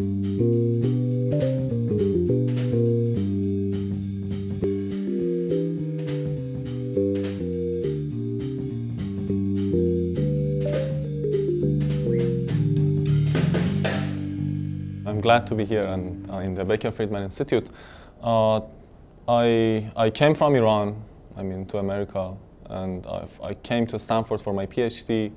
I'm glad to be here in the Becker Friedman Institute. I came from Iran, to America, and I came to Stanford for my PhD.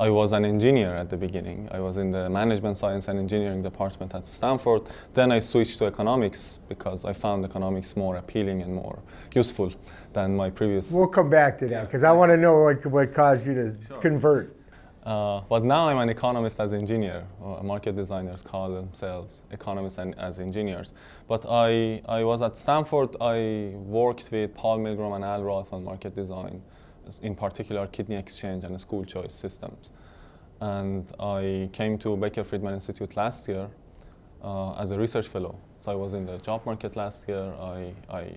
I was an engineer at the beginning. I was in the management science and engineering department at Stanford. Then I switched to economics because I found economics more appealing and more useful than my previous. We'll come back to that because I want to know what caused you to convert. But now I'm an economist as engineer. Market designers call themselves economists and as engineers. But I was at Stanford. I worked with Paul Milgrom and Al Roth on market design, in particular kidney exchange and school choice systems. And I came to Becker Friedman Institute last year as a research fellow. So I was in the job market last year. I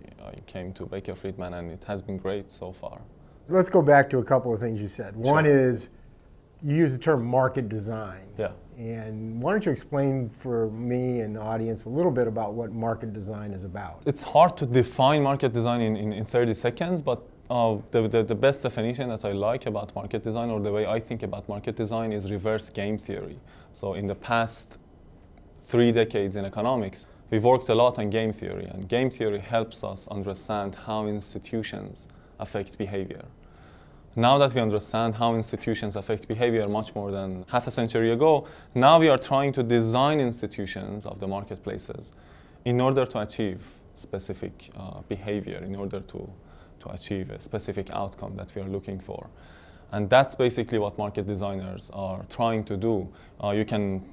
came to Becker Friedman, and it has been great so far. So let's go back to a couple of things you said. One is, you use the term market design. Yeah. And why don't you explain for me and the audience a little bit about what market design is about? It's hard to define market design in 30 seconds, but the best definition that I like about market design, or the way I think about market design, is reverse game theory. So in the past 3 decades in economics, we've worked a lot on game theory, and game theory helps us understand how institutions affect behavior. Now that we understand how institutions affect behavior much more than half a century ago, now we are trying to design institutions of the marketplaces in order to achieve specific behavior, in order to achieve a specific outcome that we are looking for. And that's basically what market designers are trying to do. You can,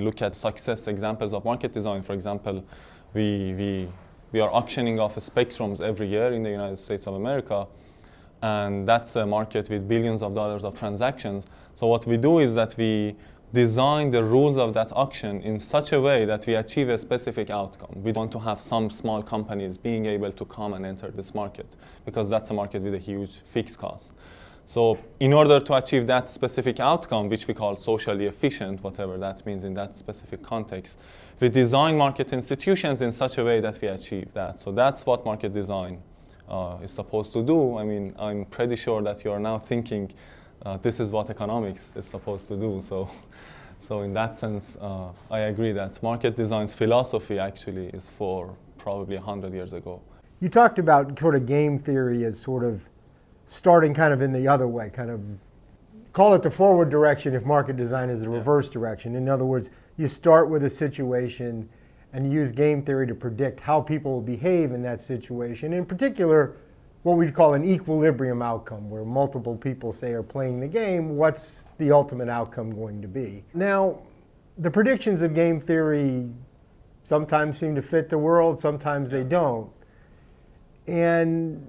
look at success examples of market design. For example, we are auctioning off spectrums every year in the United States of America. And that's a market with billions of dollars of transactions. So what we do is that we design the rules of that auction in such a way that we achieve a specific outcome. We want to have some small companies being able to come and enter this market, because that's a market with a huge fixed cost. So in order to achieve that specific outcome, which we call socially efficient, whatever that means in that specific context, we design market institutions in such a way that we achieve that. So that's what market design is supposed to do. I'm pretty sure that you are now thinking this is what economics is supposed to do. So in that sense, I agree that market design's philosophy actually is for probably 100 years ago. You talked about sort of game theory as sort of starting kind of in the other way, kind of call it the forward direction if market design is the reverse direction. In other words, you start with a situation and use game theory to predict how people will behave in that situation. In particular, what we'd call an equilibrium outcome, where multiple people, say, are playing the game. What's the ultimate outcome going to be? Now, the predictions of game theory sometimes seem to fit the world, sometimes they don't. And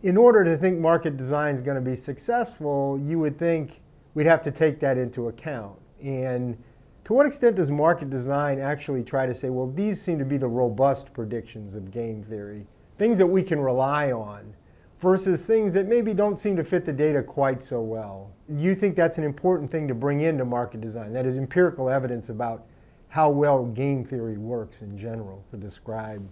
in order to think market design is going to be successful, you would think we'd have to take that into account. And to what extent does market design actually try to say, well, these seem to be the robust predictions of game theory, things that we can rely on, versus things that maybe don't seem to fit the data quite so well? You think that's an important thing to bring into market design, that is empirical evidence about how well game theory works in general, to describe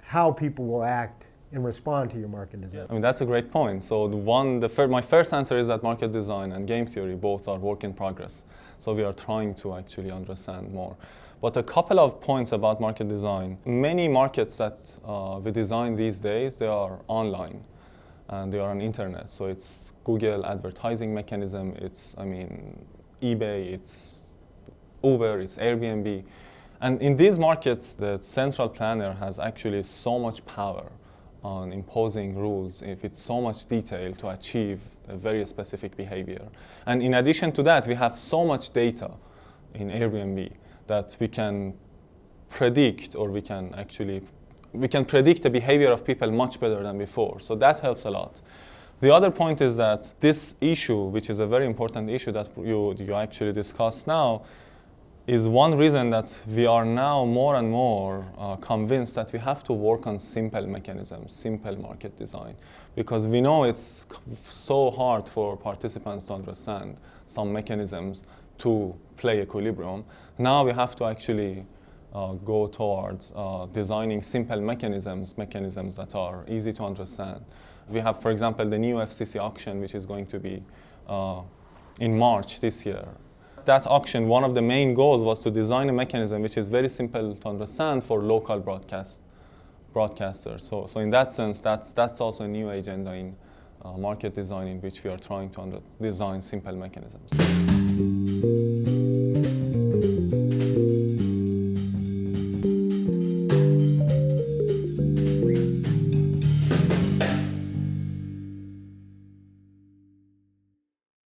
how people will act and respond to your market design? That's a great point. So my first answer is that market design and game theory both are work in progress. So we are trying to actually understand more. But a couple of points about market design. Many markets that we design these days, they are online and they are on internet. So it's Google advertising mechanism, it's eBay, it's Uber, it's Airbnb. And in these markets, the central planner has actually so much power on imposing rules with so much detail to achieve a very specific behavior. And in addition to that, we have so much data in Airbnb that we can predict, or we can predict the behavior of people much better than before. So that helps a lot. The other point is that this issue, which is a very important issue that you actually discussed now, is one reason that we are now more and more convinced that we have to work on simple mechanisms, simple market design, because we know it's so hard for participants to understand some mechanisms to play equilibrium. Now we have to actually go towards designing simple mechanisms that are easy to understand. We have, for example, the new FCC auction, which is going to be in March this year. That auction, one of the main goals was to design a mechanism which is very simple to understand for local broadcasters. So in that sense, that's also a new agenda in market design, in which we are trying to design simple mechanisms.